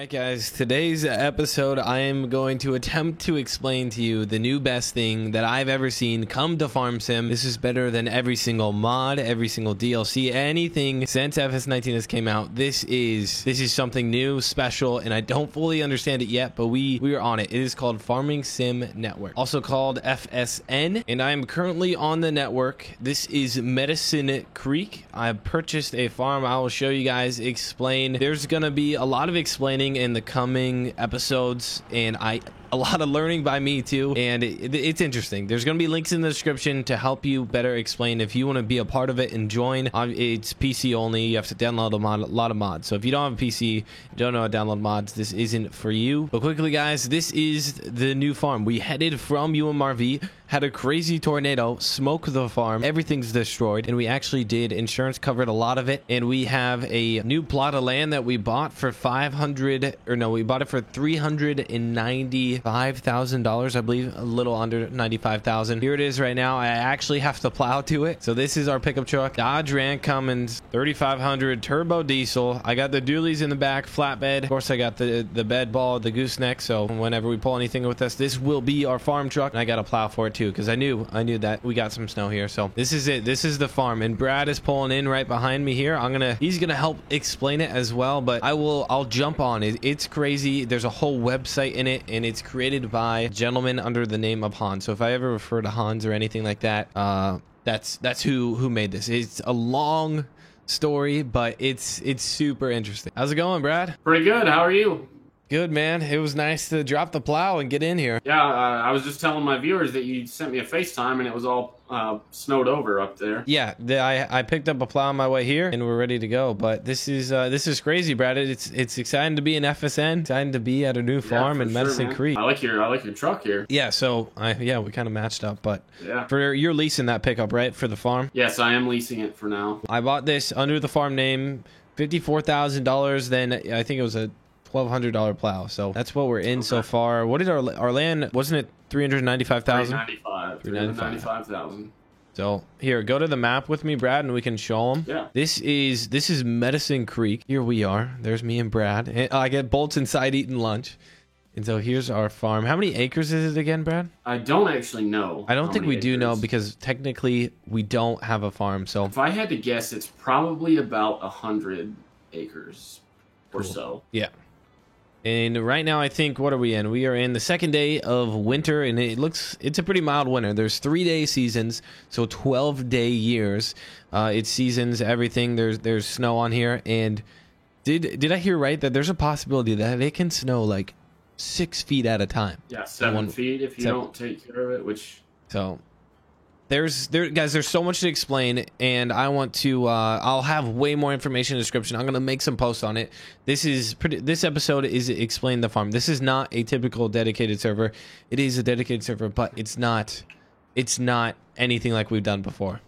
right, guys, today's episode I am going to attempt to explain to you the new best thing that I've ever seen come to Farm Sim. This is better than every single mod, every single DLC, anything since FS19 has came out. This is something new, special, and I don't fully understand it yet, but we are on it. It is called Farming Sim Network, also called FSN, and I am currently on the network. This is Medicine Creek. I purchased a farm. I will show you guys, explain. There's gonna be a lot of explaining in the coming episodes, and a lot of learning by me too, and it's interesting. There's going to be links in the description to help you better explain if you want to be a part of it and join. It's PC only. You have to download a lot of mods. So if you don't have a PC, you don't know how to download mods, this isn't for you. But quickly, guys, this is the new farm. We headed from UMRV, had a crazy tornado, smoked the farm, everything's destroyed, and we actually did. Insurance covered a lot of it, and we have a new plot of land that we bought for we bought it for $395,000, I believe, a little under 95,000. Here it is right now. I actually have to plow to it. So this is our pickup truck, Dodge Ram Cummins 3500 turbo diesel. I got the dualies in the back, flatbed. Of course, I got the bed ball, the gooseneck, so whenever we pull anything with us, this will be our farm truck. And I got a plow for it too, because I knew that we got some snow here. So this is it. This is the farm, and Brad is pulling in right behind me here. He's gonna help explain it as well, but I'll jump on it. It's crazy. There's a whole website in it, and it's created by a gentleman under the name of Hans. So if I ever refer to Hans or anything like that, that's who made this. It's a long story, but it's super interesting. How's it going, Brad? Pretty good. How are you? Good, man. It was nice to drop the plow and get in here. Yeah, I was just telling my viewers that you sent me a FaceTime and it was all snowed over up there. Yeah, I picked up a plow on my way here and we're ready to go. But this is crazy, Brad. It's exciting to be in FSN, exciting to be at a new farm in Medicine Creek. I like your truck here. Yeah, so we kind of matched up. But yeah, you're leasing that pickup, right, for the farm? Yes, I am leasing it for now. I bought this under the farm name, $54,000. Then I think it was a $1,200 plow. So that's what we're in so far. What did our land, wasn't it 395,000? 395,000. So here, go to the map with me, Brad, and we can show them. Yeah. This is Medicine Creek. Here we are. There's me and Brad. And I get Bolts inside eating lunch. And so here's our farm. How many acres is it again, Brad? I don't actually know. I don't think we do know, because technically we don't have a farm. So if I had to guess, it's probably about 100 acres or so. Yeah. And right now, I think, what are we in? We are in the second day of winter, and it's a pretty mild winter. There's 3-day seasons, so 12-day years. It's seasons, everything. There's snow on here. And did I hear right that there's a possibility that it can snow like 6 feet at a time? Yeah, 7 feet if you don't take care of it, So guys, there's so much to explain, and I want to I'll have way more information in the description. I'm gonna make some posts on it. This episode is explain the farm. This is not a typical dedicated server. It is a dedicated server, but it's not anything like we've done before.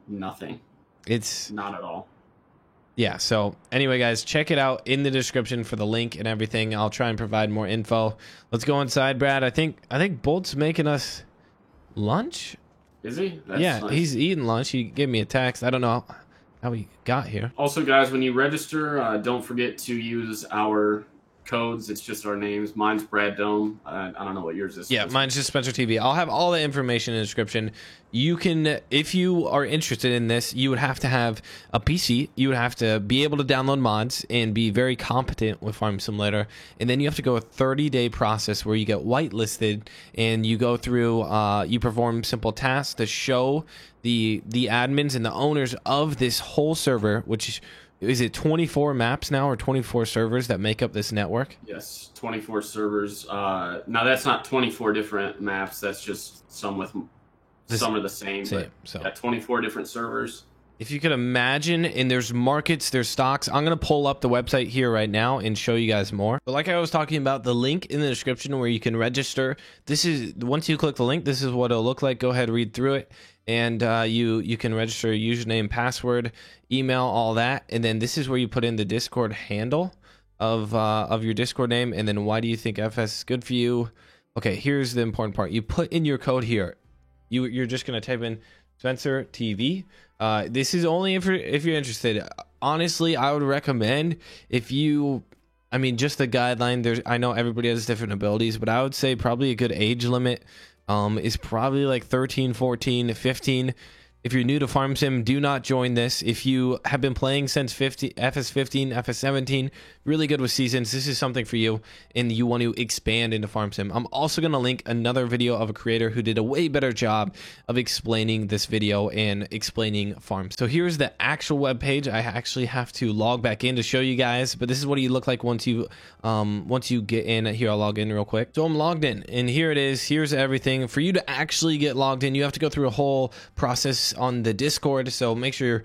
Nothing. It's not at all. Yeah, so anyway, guys, check it out in the description for the link and everything. I'll try and provide more info. Let's go inside, Brad. I think Bolt's making us lunch. Is he? That's yeah, nice. He's eating lunch. He gave me a text. I don't know how he got here. Also, guys, when you register, don't forget to use our codes. It's just our names. Mine's Brad Dome. I don't know what yours is. Yeah, mine's just Spencer TV. I'll have all the information in the description. You can, if you are interested in this, you would have to have a PC. You would have to be able to download mods and be very competent with Farm Simulator. And then you have to go a 30-day process where you get whitelisted, and you go through, you perform simple tasks to show the admins and the owners of this whole server, which is it 24 maps now, or 24 servers that make up this network? Yes, 24 servers. Now that's not 24 different maps. That's just some with some are the same. But so yeah, 24 different servers. If you could imagine, and there's markets, there's stocks. I'm going to pull up the website here right now and show you guys more. But like I was talking about, the link in the description where you can register. This is, once you click the link, this is what it'll look like. Go ahead, read through it. And you can register username, password, email, all that. And then this is where you put in the Discord handle of your Discord name. And then why do you think FS is good for you? Okay, here's the important part. You put in your code here. You're just going to type in Spencer TV. This is only if you're interested. Honestly, I would recommend, if you I mean, just the guideline. I know everybody has different abilities, but I would say probably a good age limit is probably like 13, 14, 15. If you're new to Farm Sim, do not join this. If you have been playing since FS15, FS17, really good with seasons, this is something for you, and you want to expand into Farm Sim. I'm also going to link another video of a creator who did a way better job of explaining this video and explaining farms. So here's the actual web page. I actually have to log back in to show you guys, but this is what you look like once you get in. Here, I'll log in real quick. So I'm logged in, and here it is. Here's everything. For you to actually get logged in, you have to go through a whole process on the Discord, so make sure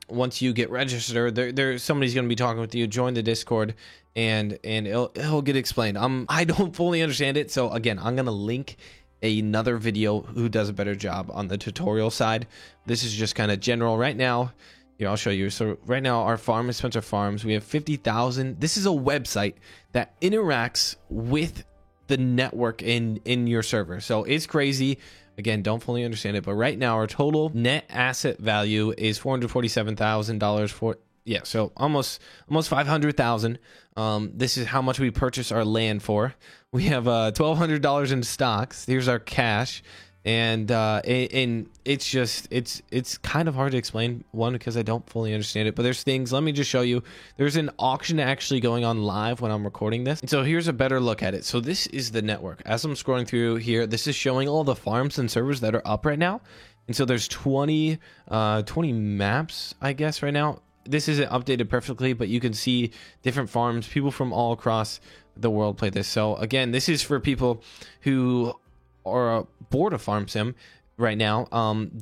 once you get registered, there's somebody's going to be talking with you. Join the Discord, and it'll get explained. I don't fully understand it, so again, I'm going to link another video who does a better job on the tutorial side. This is just kind of general right now. Here, I'll show you. So right now our farm is Spencer Farms. We have 50,000. This is a website that interacts with the network in your server, so it's crazy. Again, don't fully understand it, but right now our total net asset value is $447,000 for, yeah, so almost 500,000. This is how much we purchase our land for. We have $1,200 in stocks. Here's our cash, and it's kind of hard to explain, one, because I don't fully understand it, but there's things. Let me just show you. There's an auction actually going on live when I'm recording this, and so here's a better look at it. So this is the network. As I'm scrolling through here, this is showing all the farms and servers that are up right now, and so there's 20 maps, I guess, right now. This isn't updated perfectly, but you can see different farms. People from all across the world play this. So again, this is for people who are bored of Farm Sim right now,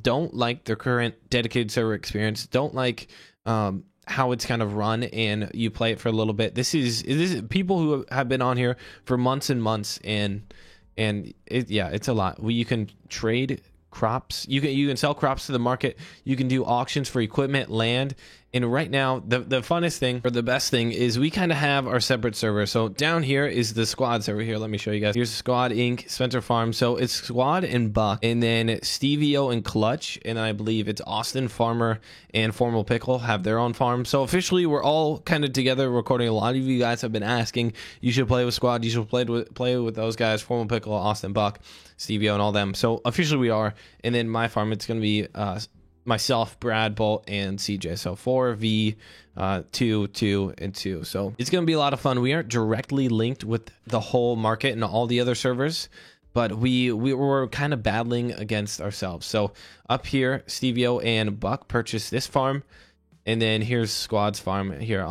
don't like their current dedicated server experience, don't like how it's kind of run, and you play it for a little bit. This is people who have been on here for months and months, and it's a lot. You can trade crops, you can sell crops to the market, you can do auctions for equipment, land. And right now, the funnest thing, or the best thing, is we kind of have our separate server. So down here is the squad server. Here, let me show you guys. Here's Squad Inc., Spencer Farm. So it's Squad and Buck, and then Stevio and Clutch, and I believe it's Austin, Farmer, and Formal Pickle have their own farm. So officially, we're all kind of together recording. A lot of you guys have been asking, you should play with Squad, you should play with those guys, Formal Pickle, Austin, Buck, Stevio, and all them. So officially we are. And then my farm, it's going to be myself, Brad, Bolt, and CJ. So 4v 2, 2, and 2. So it's going to be a lot of fun. We aren't directly linked with the whole market and all the other servers, but we were kind of battling against ourselves. So up here, Stevio and Buck purchased this farm, and then here's Squad's farm. Here,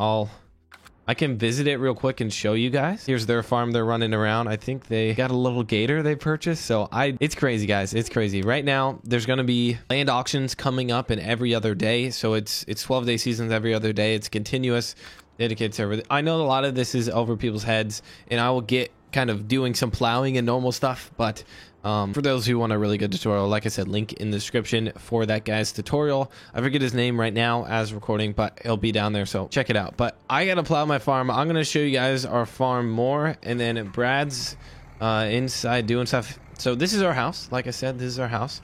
I can visit it real quick and show you guys. Here's their farm. They're running around. I think they got a little gator they purchased. So it's crazy, guys. It's crazy. Right now, there's going to be land auctions coming up in every other day. So it's 12-day seasons every other day. It's continuous, dedicated server. I know a lot of this is over people's heads, and I will get kind of doing some plowing and normal stuff, but for those who want a really good tutorial, like I said, link in the description for that guy's tutorial. I forget his name right now as recording, but he'll be down there, so check it out. But I gotta plow my farm. I'm gonna show you guys our farm more, and then Brad's inside doing stuff. So this is our house. Like I said, this is our house.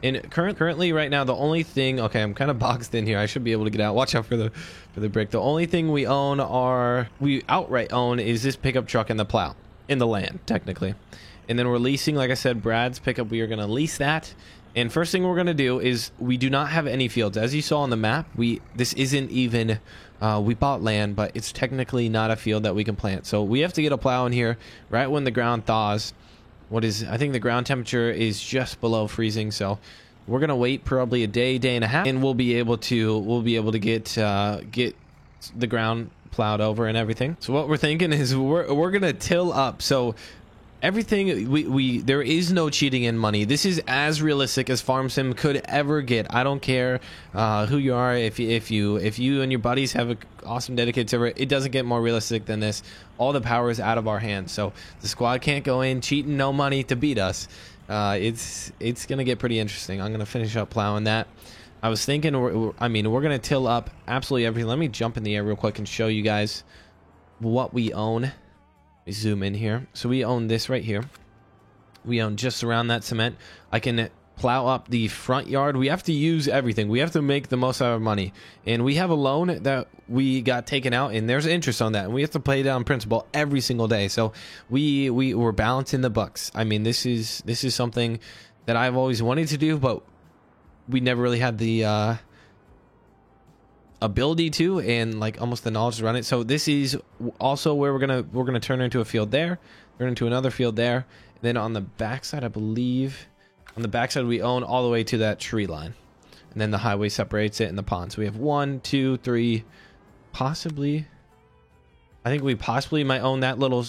And currently right now, the only thing, okay, I'm kind of boxed in here. I should be able to get out. Watch out for the brick. The only thing we outright own is this pickup truck and the plow in the land, technically. And then we're leasing, like I said, Brad's pickup. We are going to lease that. And first thing we're going to do is we do not have any fields. As you saw on the map, this isn't even, we bought land, but it's technically not a field that we can plant. So we have to get a plow in here right when the ground thaws. I think the ground temperature is just below freezing. So we're going to wait probably a day and a half, and we'll be able to get the ground plowed over and everything. So what we're thinking is we're going to till up. So everything, there is no cheating in money. This is as realistic as Farm Sim could ever get. I don't care who you are. If you and your buddies have an awesome dedicated server, it doesn't get more realistic than this. All the power is out of our hands. So the squad can't go in cheating no money to beat us. It's gonna get pretty interesting. I'm gonna finish up plowing that. I was thinking, we're gonna till up absolutely everything. Let me jump in the air real quick and show you guys what we own. Let me zoom in here. So we own this right here. We own just around that cement. I can plow up the front yard. We have to use everything. We have to make the most out of our money, and we have a loan that we got taken out, and there's interest on that, and we have to pay down principal every single day. So we're balancing the bucks. I mean, this is something that I've always wanted to do, but we never really had the ability to, and like almost the knowledge to run it. So this is also where we're gonna turn into a field there, turn into another field there, and then on the backside, I believe on the backside we own all the way to that tree line, and then the highway separates it in the pond. So we have 1, 2, 3, possibly, I think we possibly might own that little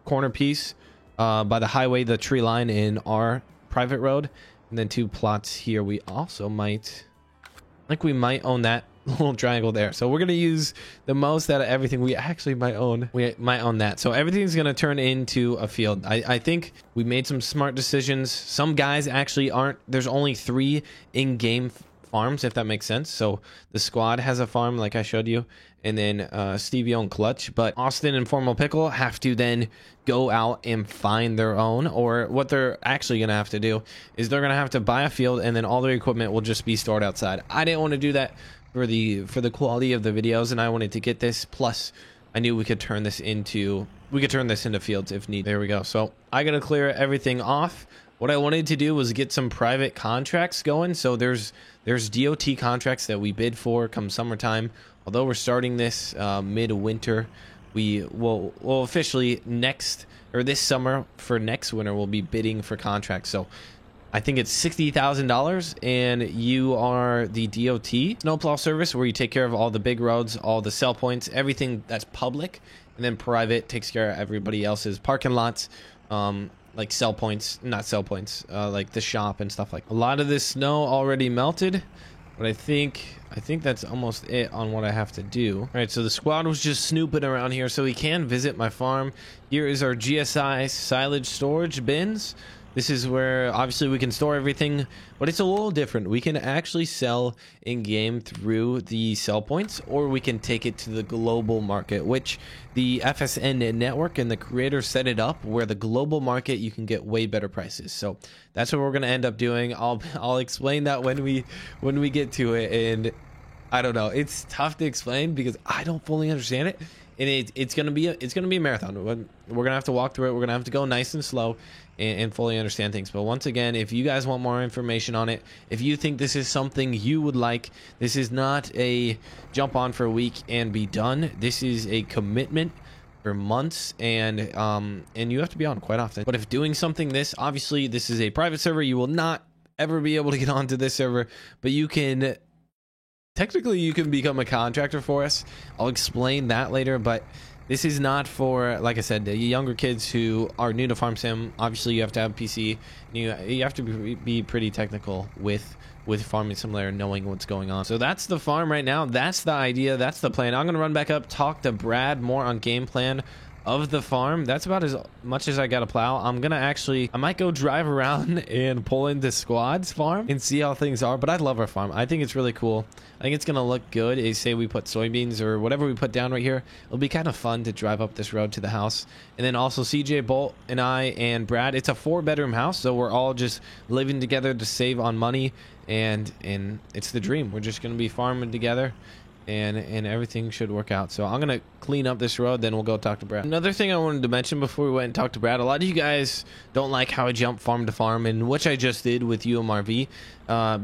corner piece by the highway, the tree line in our private road, and then 2 plots here. We also might, I think we might own that little triangle there. So we're gonna use the most out of everything. We actually might own that. So everything's gonna turn into a field. I think we made some smart decisions. Some guys actually aren't. There's only 3 in-game farms, if that makes sense. So the squad has a farm like I showed you, and then Stevie and Clutch, but Austin and Formal Pickle have to then go out and find their own, or what they're actually gonna have to do is they're gonna have to buy a field, and then all their equipment will just be stored outside. I didn't want to do that for the quality of the videos, and I wanted to get this, plus I knew we could turn this into fields if need. There we go. So I gotta clear everything off. What I wanted to do was get some private contracts going. So there's DOT contracts that we bid for come summertime. Although we're starting this mid-winter, we will officially this summer for next winter we'll be bidding for contracts. So I think it's $60,000, and you are the DOT snowplow service, where you take care of all the big roads, all the sell points, everything that's public, and then private takes care of everybody else's parking lots, like sell points, not sell points, like the shop and stuff like that. A lot of this snow already melted, but I think that's almost it on what I have to do. All right, so the squad was just snooping around here, so we can visit my farm. Here is our GSI silage storage bins. This is where obviously we can store everything, but it's a little different. We can actually sell in game through the sell points, or we can take it to the global market, which the FSN network and the creators set it up where the global market you can get way better prices. So that's what we're going to end up doing. I'll explain that when we get to it, and I don't know, it's tough to explain because I don't fully understand it. And it's gonna be a marathon. We're gonna have to walk through it. We're gonna have to go nice and slow and fully understand things. But once again, if you guys want more information on it, if you think this is something you would like, this is not a jump on for a week and be done. This is a commitment for months, and you have to be on quite often. But if doing something obviously this is a private server, you will not ever be able to get onto this server, but you can. Technically, you can become a contractor for us. I'll explain that later, but this is not for, like I said, the younger kids who are new to Farm Sim. Obviously, you have to have PC. You have to be pretty technical with Farming Simulator, knowing what's going on. So that's the farm right now. That's the idea. That's the plan. I'm going to run back up, talk to Brad more on game plan of the farm. That's about as much as I got to plow. I might go drive around and pull into Squad's farm and see how things are, but I love our farm. I think it's really cool. I think it's gonna look good. Say we put soybeans or whatever we put down right here, it'll be kind of fun to drive up this road to the house. And then also CJ, Bolt, and I and Brad, it's a 4-bedroom house, so we're all just living together to save on money, and it's the dream. We're just gonna be farming together, and everything should work out. So I'm gonna clean up this road, then we'll go talk to Brad. Another thing I wanted to mention before we went and talked to Brad, a lot of you guys don't like how I jump farm to farm, and which I just did with UMRV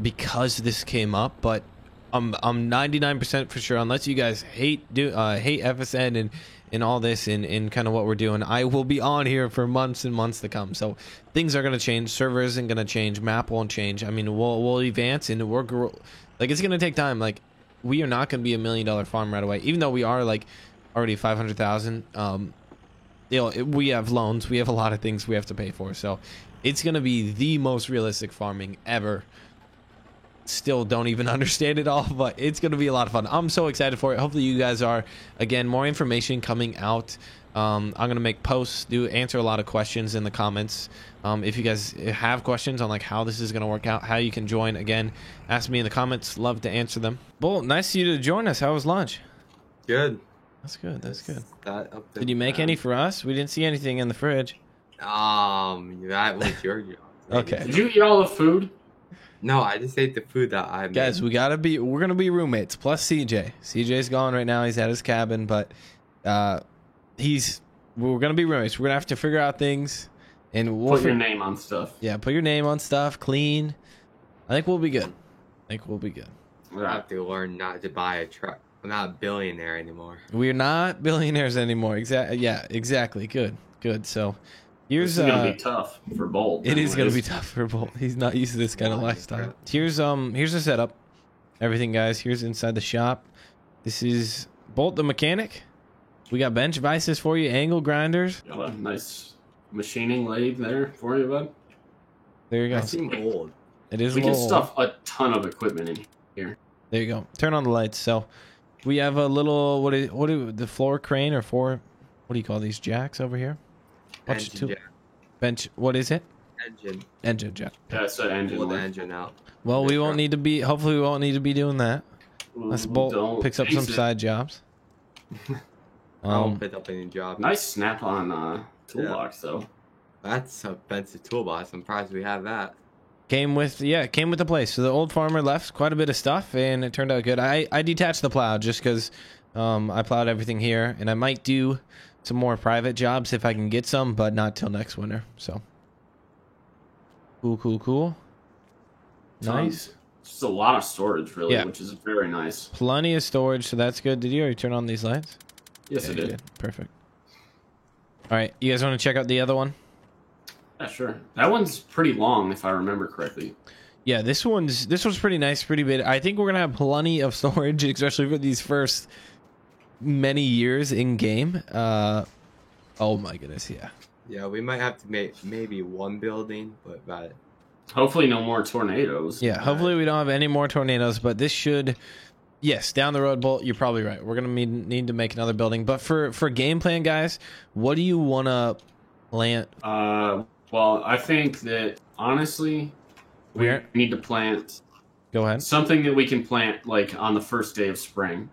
because this came up, but I'm 99% for sure, unless you guys hate FSN and all this and kind of what we're doing, I will be on here for months and months to come. So things are going to change. Server isn't going to change. Map won't change. I mean, we'll advance, and it's going to take time. Like, we are not going to be $1 million farm right away, even though we are like already 500,000. We have loans, we have a lot of things we have to pay for, so it's going to be the most realistic farming ever. Still don't even understand it all, but it's going to be a lot of fun. I'm so excited for it. Hopefully you guys are. Again, more information coming out. I'm going to make posts, answer a lot of questions in the comments. If you guys have questions on like how this is going to work out, how you can join, again, ask me in the comments. Love to answer them. Bull, nice of you to join us. How was lunch? Good. That's good. That's good. Did you make any for us? We didn't see anything in the fridge. That was your job. Okay. Did you eat all the food? No, I just ate the food that I made. Guys, we're gonna be roommates plus CJ. CJ's gone right now. He's at his cabin, but we're gonna be roommates. We're gonna have to figure out things, and we'll Put your name on stuff. Yeah, put your name on stuff. Clean. I think we'll be good. I have to learn not to buy a truck. I'm not a billionaire anymore. We're not billionaires anymore. Exactly. Good. So here's This is gonna be tough for Bolt. It is gonna be tough for Bolt. He's not used to this kind of lifestyle. Here's the setup. Everything, guys. Here's inside the shop. This is Bolt the mechanic. We got bench vices for you, angle grinders. Got a nice machining lathe there for you, bud. There you go. I seem old. It is. We a can little stuff a ton of equipment in here. There you go. Turn on the lights. So we have a little the floor crane or what do you call these jacks over here? Engine jack. Bench. What is it? Engine jack. Yeah, it's an engine. Pull the lift. engine out. Well, we won't need to be. Hopefully, we won't need to be doing that. Unless Bolt Don't picks up jinx some it. side jobs. I won't pick up any job. Nice snap-on toolbox though. That's a fancy toolbox. I'm surprised we have that. Came with the place. So the old farmer left quite a bit of stuff, and it turned out good. I detached the plow just because I plowed everything here, and I might do some more private jobs if I can get some, but not till next winter. So cool. Nice. Just a lot of storage, really, Yeah. which is very nice. Plenty of storage, so that's good. Did you already turn on these lights? Yes, Yeah, it you did. Perfect. All right, you guys want to check out the other one? Yeah, sure. That one's pretty long, if I remember correctly. Yeah, this one's pretty nice, pretty big. I think we're gonna have plenty of storage, especially for these first many years in game. Oh my goodness, yeah. Yeah, we might have to make maybe one building, but about it. Hopefully, no more tornadoes. Yeah, hopefully we don't have any more tornadoes, but this should. Yes, down the road, Bolt, you're probably right. We're gonna need to make another building, but for game plan, guys, what do you want to plant? Well, I think that honestly, we Where? need to plant Go ahead. something that we can plant like on the first day of spring.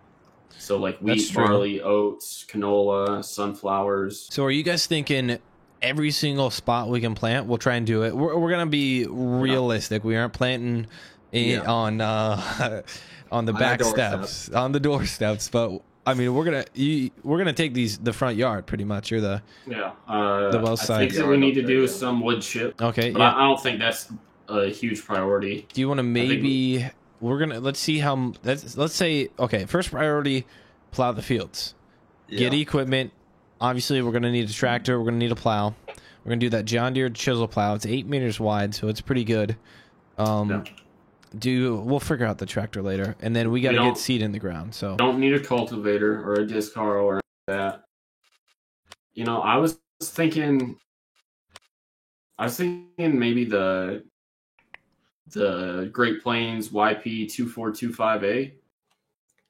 So like That's wheat, true. barley, oats, canola, sunflowers. So are you guys thinking every single spot we can plant, we'll try and do it? We're gonna be realistic. We aren't planting on the back steps, on the doorsteps. But I mean, we're gonna take the front yard pretty much, or the Yeah. The both I sides. think that we need to do some wood chip. okay. But Yeah. I don't think that's a huge priority. Do you want to let's see how let's say okay. First priority, plow the fields. Get equipment. Obviously, we're gonna need a tractor. We're gonna need a plow. We're gonna do that John Deere chisel plow. It's 8 meters wide, so it's pretty good. Yeah. We'll figure out the tractor later, and then we got to We get don't- seed in the ground. So Don't need a cultivator or a disc harrow or that. You know, I was thinking maybe the Great Plains YP2425A.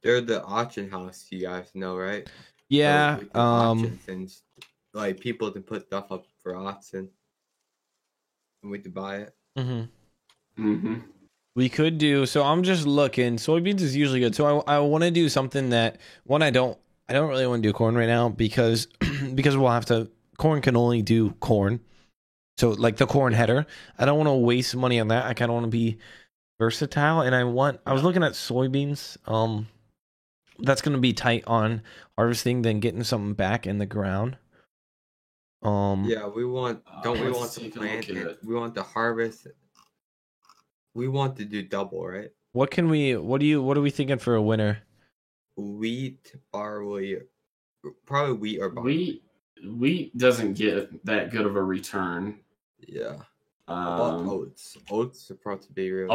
They're the auction house, you guys know, right? yeah, So we can auction things. Like people can put stuff up for auction, and we can buy it. Mm-hmm. we could do. So I'm just looking. Soybeans is usually good. So I want to do something that I don't really want to do corn right now because we'll have to. Corn can only do corn. So like the corn header, I don't want to waste money on that. I kind of want to be versatile, and I was looking at soybeans. That's going to be tight on harvesting than getting something back in the ground. Yeah, we want. Don't we let's want to take a plant look at it? it. We want to harvest. We want to do double, right? What are we thinking for a winter? Wheat, barley, probably wheat or barley. Wheat doesn't get that good of a return. Yeah. About oats. Oats are supposed to be real.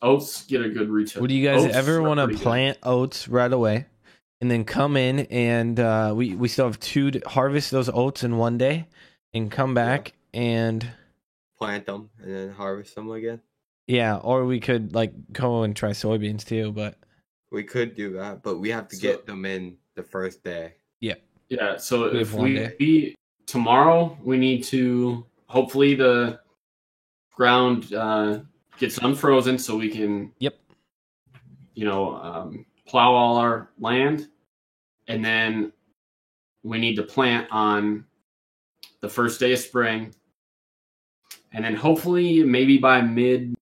Oats get a good return. Would you guys Oats ever are want to pretty good. plant oats right away and then come in and we still have to harvest those oats in one day and come back and Plant them and then harvest them again. yeah, or we could like go and try soybeans too, but We could do that, but we have to get them in the first day. Yeah, so We if have one day. tomorrow, we need to hopefully the ground gets unfrozen so we can Yep. Plow all our land, and then we need to plant on the first day of spring, and then hopefully maybe by mid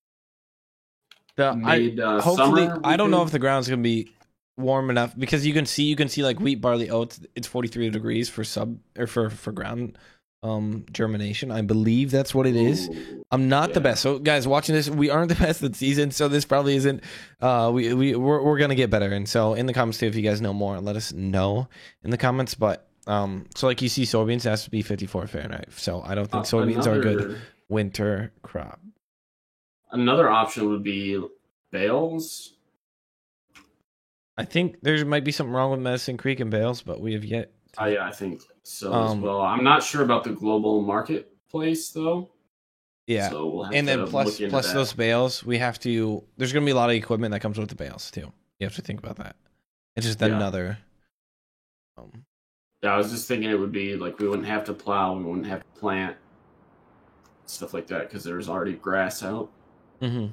mid hopefully, summer. I don't know if the ground's gonna be warm enough because you can see like wheat, barley, oats. It's 43 degrees for for ground germination. I believe that's what it is. I'm not the best. So guys watching this, we aren't the best at season, so this probably isn't we're gonna get better. And so in the comments too, if you guys know more, let us know in the comments. But so like you see, soybeans has to be 54 Fahrenheit. So I don't think soybeans are a good winter crop. Another option would be bales. I think there might be something wrong with Medicine Creek and bales, but we have yet. Yeah, I think so as well. I'm not sure about the global marketplace though. Yeah, so we'll have and to then plus that. those bales, we have to. There's going to be a lot of equipment that comes with the bales too. You have to think about that. It's just another. Yeah, I was just thinking it would be like we wouldn't have to plow, we wouldn't have to plant stuff like that because there's already grass out. Mm-hmm.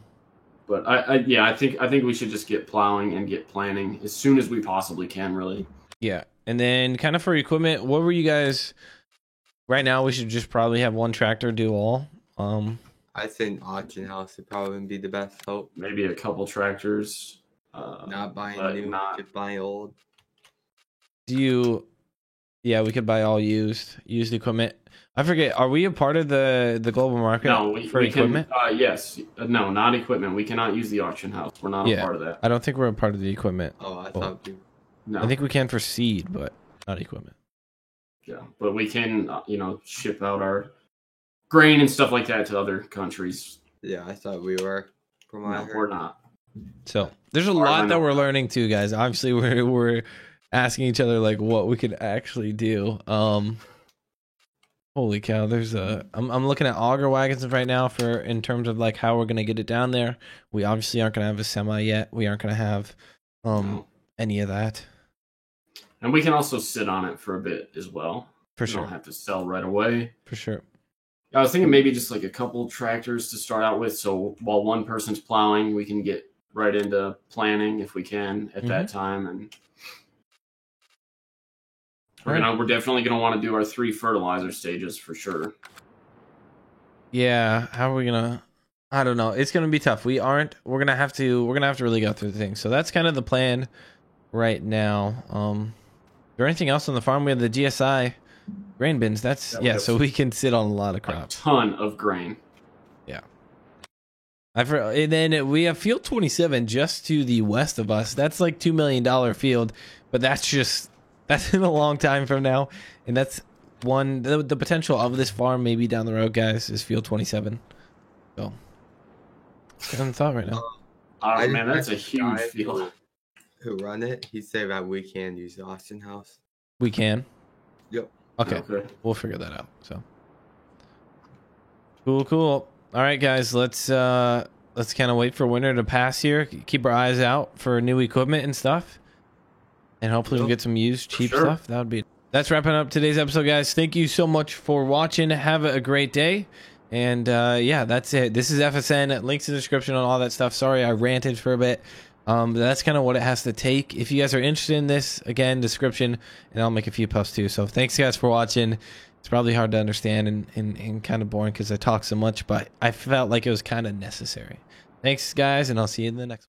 But I think we should just get plowing and get planting as soon as we possibly can, really. Yeah, and then kind of for equipment, what were you guys? Right now, we should just probably have one tractor do all. I think auction house would probably be the best hope. Maybe a couple tractors. Not buying new, just buying old. Yeah, we could buy all used equipment. I forget. Are we a part of the global market for equipment? Yes. No, not equipment. We cannot use the auction house. We're not a part of that. I don't think we're a part of the equipment. Oh, I thought we. No. I think we can for seed, but not equipment. Yeah, but we can, ship out our grain and stuff like that to other countries. Yeah, I thought we were. We're not. So there's a lot that we're learning too, guys. Obviously, we're asking each other like what we could actually do. Holy cow! There's I'm looking at auger wagons right now in terms of like how we're gonna get it down there. We obviously aren't gonna have a semi yet. We aren't gonna have any of that. And we can also sit on it for a bit as well. For sure. We don't have to sell right away. For sure. I was thinking maybe just like a couple tractors to start out with. So while one person's plowing, we can get right into planning if we can at that time. And we're definitely going to want to do our 3 fertilizer stages for sure. Yeah. How are we going to, I don't know. It's going to be tough. We're going to have to really go through the thing. So that's kind of the plan right now. Is there anything else on the farm? We have the GSI grain bins. So we can sit on a lot of crops. A ton of grain. Yeah. And then we have field 27 just to the west of us. That's like $2 million field, but that's in a long time from now. And that's the potential of this farm maybe down the road, guys, is field 27. So it's kind of thought right now. Oh man, that's a huge field. Who run it? He said that we can use the auction house. We can? Yep. Okay. We'll figure that out. So cool. All right, guys, let's kind of wait for winter to pass here. Keep our eyes out for new equipment and stuff. And hopefully we'll get some used cheap stuff. That's wrapping up today's episode, guys. Thank you so much for watching. Have a great day. And that's it. This is FSN. Links in the description on all that stuff. Sorry I ranted for a bit. That's kind of what it has to take. If you guys are interested in this, again, description, and I'll make a few posts too. So thanks, guys, for watching. It's probably hard to understand and kind of boring because I talk so much, but I felt like it was kind of necessary. Thanks, guys, and I'll see you in the next one.